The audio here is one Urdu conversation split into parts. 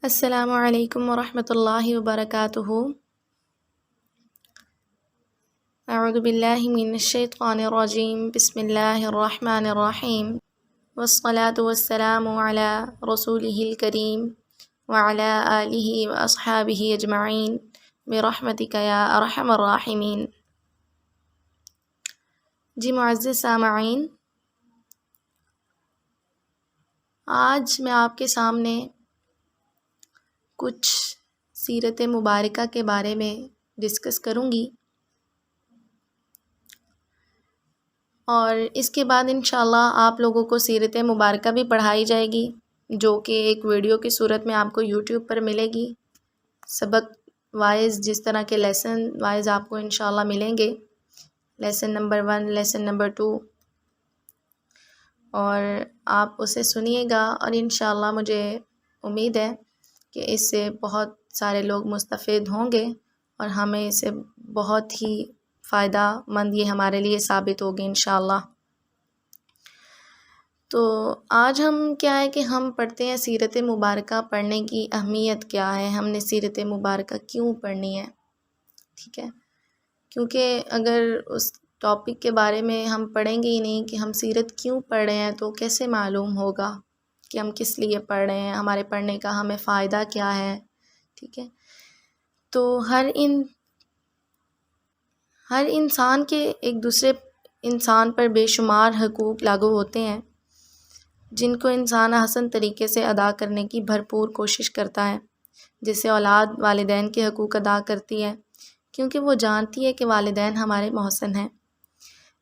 السلام علیکم ورحمۃ اللہ وبرکاتہ۔ اعوذ باللہ من الشیطان الرجیم، بسم اللہ الرحمن الرحیم، والصلاة والسلام علی رسولہ الکریم وعلی آلہ واصحابہ اجمعین برحمتک یا ارحم الراحمین۔ جی معزز سامعین، آج میں آپ کے سامنے کچھ سیرت مبارکہ کے بارے میں ڈسکس کروں گی، اور اس کے بعد انشاءاللہ آپ لوگوں کو سیرت مبارکہ بھی پڑھائی جائے گی، جو کہ ایک ویڈیو کی صورت میں آپ کو یوٹیوب پر ملے گی۔ سبق وائز جس طرح کے لیسن وائز آپ کو انشاءاللہ ملیں گے، لیسن نمبر 1، لیسن نمبر 2، اور آپ اسے سنیے گا، اور انشاءاللہ مجھے امید ہے کہ اس سے بہت سارے لوگ مستفید ہوں گے، اور ہمیں اسے بہت ہی فائدہ مند یہ ہمارے لیے ثابت ہوگی انشاءاللہ۔ تو آج ہم کیا ہے کہ ہم پڑھتے ہیں سیرت مبارکہ، پڑھنے کی اہمیت کیا ہے، ہم نے سیرت مبارکہ کیوں پڑھنی ہے، ٹھیک ہے؟ کیونکہ اگر اس ٹاپک کے بارے میں ہم پڑھیں گے ہی نہیں کہ ہم سیرت کیوں پڑھ رہے ہیں، تو کیسے معلوم ہوگا کہ ہم کس لیے پڑھ رہے ہیں، ہمارے پڑھنے کا ہمیں فائدہ کیا ہے، ٹھیک ہے؟ تو ہر انسان کے ایک دوسرے انسان پر بے شمار حقوق لاگو ہوتے ہیں، جن کو انسان حسن طریقے سے ادا کرنے کی بھرپور کوشش کرتا ہے، جیسے اولاد والدین کے حقوق ادا کرتی ہے، کیونکہ وہ جانتی ہے کہ والدین ہمارے محسن ہیں۔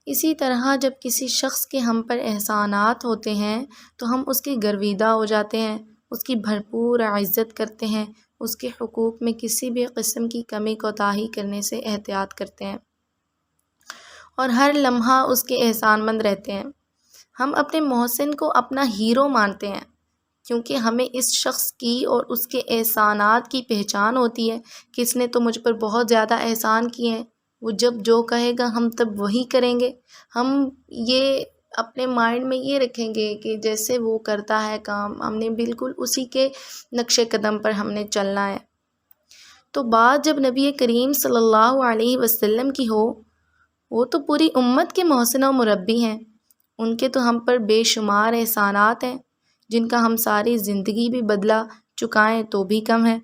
اسی طرح جب کسی شخص کے ہم پر احسانات ہوتے ہیں تو ہم اس کے گرویدہ ہو جاتے ہیں، اس کی بھرپور عزت کرتے ہیں، اس کے حقوق میں کسی بھی قسم کی کمی کوتاہی کرنے سے احتیاط کرتے ہیں، اور ہر لمحہ اس کے احسان مند رہتے ہیں۔ ہم اپنے محسن کو اپنا ہیرو مانتے ہیں، کیونکہ ہمیں اس شخص کی اور اس کے احسانات کی پہچان ہوتی ہے کہ اس نے تو مجھ پر بہت زیادہ احسان کیے ہیں، وہ جب جو کہے گا ہم تب وہی کریں گے۔ ہم یہ اپنے مائنڈ میں یہ رکھیں گے کہ جیسے وہ کرتا ہے کام، ہم نے بالکل اسی کے نقش قدم پر ہم نے چلنا ہے۔ تو بات جب نبی کریم صلی اللہ علیہ وسلم کی ہو، وہ تو پوری امت کے محسن و مربی ہیں، ان کے تو ہم پر بے شمار احسانات ہیں، جن کا ہم ساری زندگی بھی بدلا چکائیں تو بھی کم ہے۔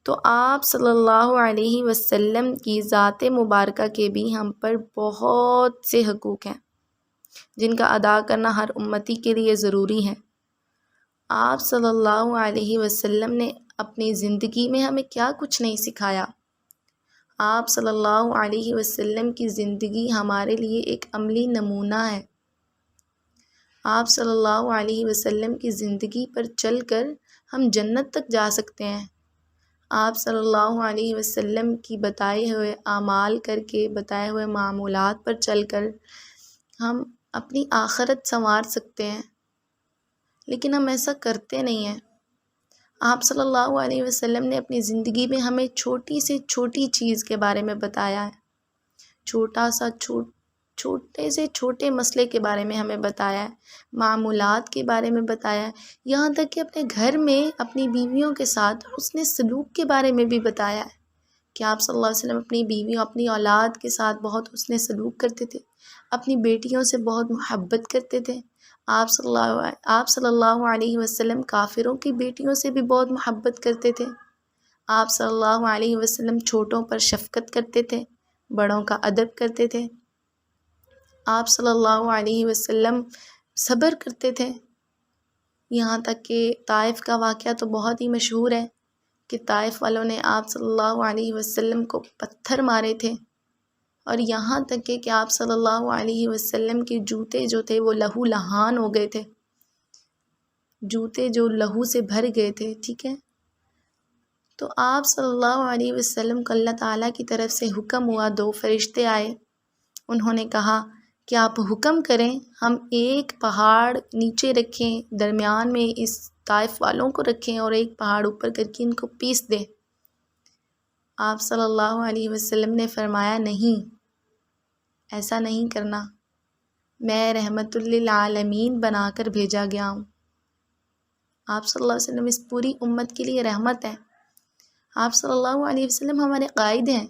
تو آپ صلی اللہ علیہ وسلم کی ذات مبارکہ کے بھی ہم پر بہت سے حقوق ہیں، جن کا ادا کرنا ہر امتی کے لیے ضروری ہے۔ آپ صلی اللہ علیہ وسلم نے اپنی زندگی میں ہمیں کیا کچھ نہیں سکھایا۔ آپ صلی اللہ علیہ وسلم کی زندگی ہمارے لیے ایک عملی نمونہ ہے۔ آپ صلی اللہ علیہ وسلم کی زندگی پر چل کر ہم جنت تک جا سکتے ہیں۔ آپ صلی اللہ علیہ وسلم کی بتائے ہوئے اعمال کر کے، بتائے ہوئے معمولات پر چل کر ہم اپنی آخرت سنوار سکتے ہیں، لیکن ہم ایسا کرتے نہیں ہیں۔ آپ صلی اللہ علیہ وسلم نے اپنی زندگی میں ہمیں چھوٹی سے چھوٹی چیز کے بارے میں بتایا ہے، چھوٹے سے چھوٹے مسئلے کے بارے میں ہمیں بتایا ہے، معمولات کے بارے میں بتایا ہے، یہاں تک کہ اپنے گھر میں اپنی بیویوں کے ساتھ حسن سلوک کے بارے میں بھی بتایا ہے کہ آپ صلی اللہ علیہ وسلم اپنی بیویوں، اپنی اولاد کے ساتھ بہت حسن سلوک کرتے تھے، اپنی بیٹیوں سے بہت محبت کرتے تھے۔ آپ صلی اللہ علیہ وسلم کافروں کی بیٹیوں سے بھی بہت محبت کرتے تھے۔ آپ صلی اللہ علیہ وسلم چھوٹوں پر شفقت کرتے تھے، بڑوں کا ادب کرتے تھے۔ آپ صلی اللہ علیہ وسلم صبر کرتے تھے، یہاں تک کہ طائف کا واقعہ تو بہت ہی مشہور ہے کہ طائف والوں نے آپ صلی اللہ علیہ وسلم کو پتھر مارے تھے، اور یہاں تک کہ آپ صلی اللہ علیہ وسلم کے جوتے جو تھے وہ لہو لہان ہو گئے تھے، جوتے جو لہو سے بھر گئے تھے، ٹھیک ہے؟ تو آپ صلی اللہ علیہ وسلم کو اللہ تعالیٰ کی طرف سے حکم ہوا، 2 فرشتے آئے، انہوں نے کہا کہ آپ حکم کریں، ہم ایک پہاڑ نیچے رکھیں، درمیان میں اس طائف والوں کو رکھیں، اور ایک پہاڑ اوپر کر کے ان کو پیس دیں۔ آپ صلی اللہ علیہ وسلم نے فرمایا نہیں، ایسا نہیں کرنا، میں رحمت للعالمین بنا کر بھیجا گیا ہوں۔ آپ صلی اللہ علیہ وسلم اس پوری امت کے لیے رحمت ہیں۔ آپ صلی اللہ علیہ وسلم ہمارے قائد ہیں،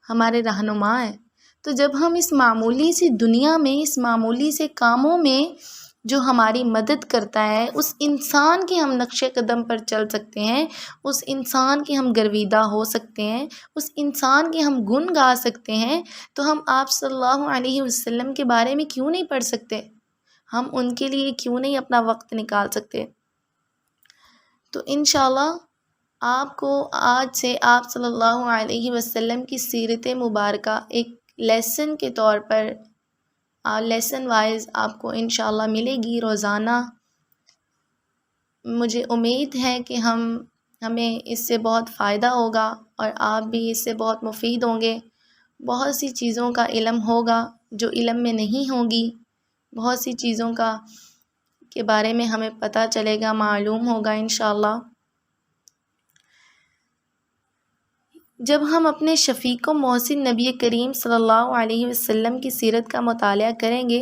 ہمارے رہنما ہیں۔ تو جب ہم اس معمولی سی دنیا میں، اس معمولی سے کاموں میں جو ہماری مدد کرتا ہے، اس انسان کے ہم نقش قدم پر چل سکتے ہیں، اس انسان کے ہم گرویدہ ہو سکتے ہیں، اس انسان کے ہم گن گا سکتے ہیں، تو ہم آپ صلی اللہ علیہ وسلم کے بارے میں کیوں نہیں پڑھ سکتے؟ ہم ان کے لیے کیوں نہیں اپنا وقت نکال سکتے؟ تو انشاءاللہ آپ کو آج سے آپ صلی اللہ علیہ وسلم کی سیرت مبارکہ ایک لیسن کے طور پر، لیسن وائز آپ کو انشاءاللہ ملے گی روزانہ۔ مجھے امید ہے کہ ہمیں اس سے بہت فائدہ ہوگا اور آپ بھی اس سے بہت مفید ہوں گے۔ بہت سی چیزوں کا علم ہوگا جو علم میں نہیں ہوگی، بہت سی چیزوں کے بارے میں ہمیں پتہ چلے گا، معلوم ہوگا انشاءاللہ۔ جب ہم اپنے شفیق و محسن نبی کریم صلی اللہ علیہ وسلم کی سیرت کا مطالعہ کریں گے،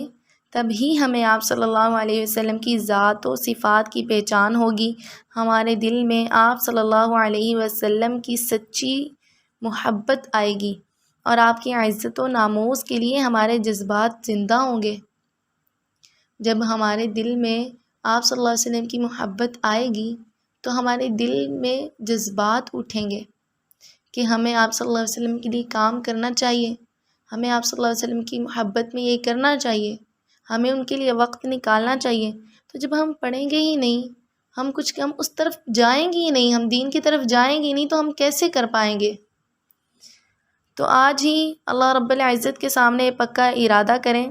تب ہی ہمیں آپ صلی اللہ علیہ وسلم کی ذات و صفات کی پہچان ہوگی، ہمارے دل میں آپ صلی اللہ علیہ وسلم کی سچی محبت آئے گی، اور آپ کی عزت و ناموس کے لیے ہمارے جذبات زندہ ہوں گے۔ جب ہمارے دل میں آپ صلی اللہ علیہ وسلم کی محبت آئے گی تو ہمارے دل میں جذبات اٹھیں گے کہ ہمیں آپ صلی اللہ علیہ وسلم کے لیے کام کرنا چاہیے، ہمیں آپ صلی اللہ علیہ وسلم کی محبت میں یہ کرنا چاہیے، ہمیں ان کے لیے وقت نکالنا چاہیے۔ تو جب ہم پڑھیں گے ہی نہیں، ہم اس طرف جائیں گے ہی نہیں، ہم دین کی طرف جائیں گے ہی نہیں، تو ہم کیسے کر پائیں گے؟ تو آج ہی اللہ رب العزت کے سامنے پکا ارادہ کریں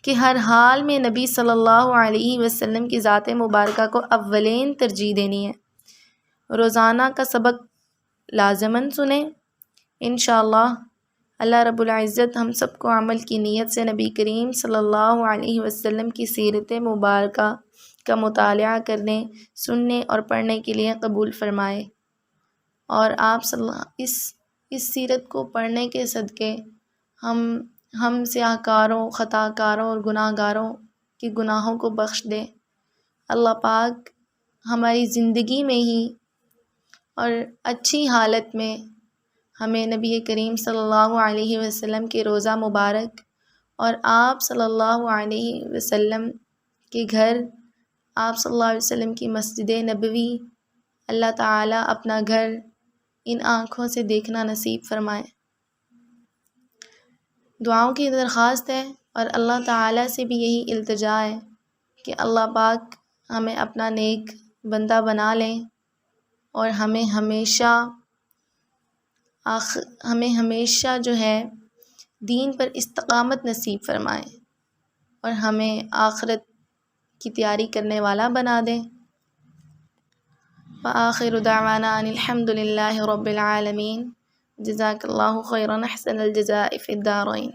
کہ ہر حال میں نبی صلی اللہ علیہ وسلم کی ذات مبارکہ کو اولین ترجیح دینی ہے۔ روزانہ کا سبق لازماً سنیں انشاءاللہ۔ اللہ رب العزت ہم سب کو عمل کی نیت سے نبی کریم صلی اللہ علیہ وسلم کی سیرت مبارکہ کا مطالعہ کرنے، سننے اور پڑھنے کے لیے قبول فرمائے، اور آپ اس سیرت کو پڑھنے کے صدقے ہم سیاہ کاروں، خطا کاروں اور گناہ گاروں کے گناہوں کو بخش دے۔ اللہ پاک ہماری زندگی میں ہی اور اچھی حالت میں ہمیں نبی کریم صلی اللہ علیہ وسلم کے روضہ مبارک اور آپ صلی اللہ علیہ وسلم کے گھر، آپ صلی اللہ علیہ وسلم کی مسجد نبوی، اللہ تعالیٰ اپنا گھر ان آنکھوں سے دیکھنا نصیب فرمائے۔ دعاؤں کی درخواست ہے اور اللہ تعالیٰ سے بھی یہی التجا ہے کہ اللہ پاک ہمیں اپنا نیک بندہ بنا لیں اور ہمیں ہمیشہ جو ہے دین پر استقامت نصیب فرمائیں اور ہمیں آخرت کی تیاری کرنے والا بنا دیں۔ وآخر دعوانا ان الحمد للہ رب العالمین۔ جزاک اللہ خیرا، احسن الجزاء فی الدارین۔